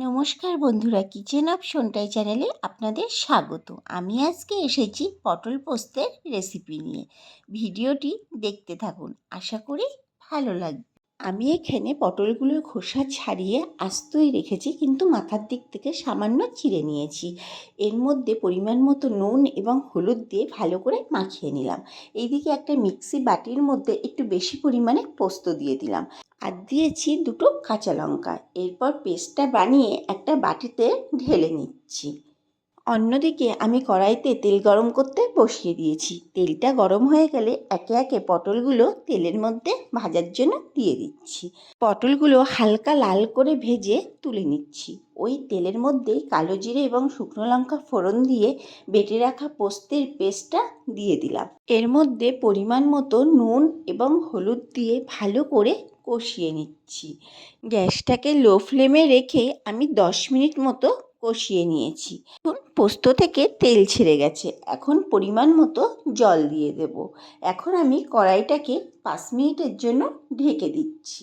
নমস্কার বন্ধুরা, kitchen of সোনটাই চ্যানেলে আপনাদের স্বাগত। আমি আজকে এসেছি পটল পোস্তের রেসিপি নিয়ে। ভিডিওটি দেখতে থাকুন, আশা করি ভালো লাগবে। আমি এখানে পটলগুলোর খোসা ছাড়িয়ে আস্তই রেখেছি, কিন্তু মাথার দিক থেকে সামান্য চিড়ে নিয়েছি। এর মধ্যে পরিমাণ মতো নুন এবং হলুদ দিয়ে ভালো করে মাখিয়ে নিলাম। এইদিকে একটা মিক্সি বাটির মধ্যে একটু বেশি পরিমাণে পোস্ত দিয়ে দিলাম, আর দিয়েছি দুটো কাঁচা লঙ্কা। এরপর পেস্টটা বানিয়ে একটা বাটিতে ঢেলে নিচ্ছি। অন্যদিকে আমি কড়াইতে তেল গরম করতে বসিয়ে দিয়েছি। তেলটা গরম হয়ে গেলে একে একে পটলগুলো তেলের মধ্যে ভাজার জন্য দিয়ে দিচ্ছি। পটলগুলো হালকা লাল করে ভেজে তুলে নিচ্ছি। ওই তেলের মধ্যেই কালো জিরে এবং শুকনো লঙ্কা ফোড়ন দিয়ে বেটে রাখা পোস্তের পেস্টটা দিয়ে দিলাম। এর মধ্যে পরিমাণ মতো নুন এবং হলুদ দিয়ে ভালো করে কষিয়ে নিচ্ছি। গ্যাসটাকে লো ফ্লেমে রেখে আমি 10 মিনিট মতো কষিয়ে নিয়েছি। এখন পোস্ত থেকে তেল ছেড়ে গেছে। এখন পরিমাণ মতো জল দিয়ে দেব। এখন আমি কড়াইটাকে 5 মিনিটের জন্য ঢেকে দিচ্ছি।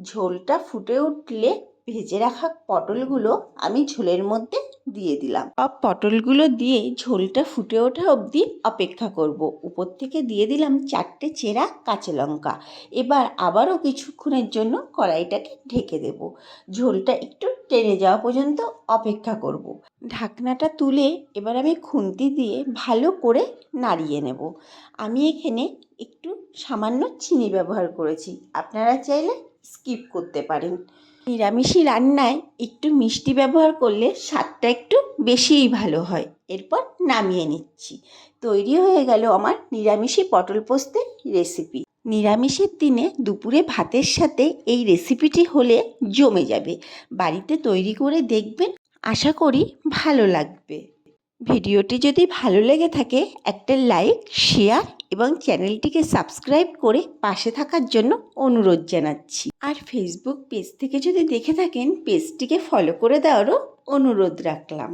ঝোলটা ফুটে উঠলে ভেজে রাখা পটলগুলো আমি ঝোলের মধ্যে দিয়ে দিলাম। পটলগুলো দিয়ে ঝোলটা ফুটে ওঠা অবধি অপেক্ষা করব। উপর থেকে দিয়ে দিলাম 4টে চেরা কাঁচা লঙ্কা। এবার আবারও কিছুক্ষণের জন্য কড়াইটাকে ঢেকে দেব। ঝোলটা একটু টেনে যাওয়া পর্যন্ত অপেক্ষা করব। ঢাকনাটা তুলে এবার আমি খুন্তি দিয়ে ভালো করে নাড়িয়ে নেব। আমি এখানে একটু সামান্য চিনি ব্যবহার করেছি, আপনারা চাইলে স্কিপ করতে পারেন। নিরামিষি রান্নায় একটু মিষ্টি ব্যবহার করলে স্বাদটা একটু বেশিই ভালো হয়। এরপর নামিয়ে নিচ্ছি। তৈরি হয়ে গেল আমার নিরামিষি পটল পোস্তের রেসিপি। নিরামিষের দিনে দুপুরে ভাতের সাথে এই রেসিপিটি হলে জমে যাবে। বাড়িতে তৈরি করে দেখবেন, আশা করি ভালো লাগবে। ভিডিওটি যদি ভালো লেগে থাকে একটা লাইক, শেয়ার এবং চ্যানেলটিকে সাবস্ক্রাইব করে পাশে থাকার জন্য অনুরোধ জানাচ্ছি। আর ফেসবুক পেজ থেকে যদি দেখে থাকেন, পেজটিকে ফলো করে দেওয়ারও অনুরোধ রাখলাম।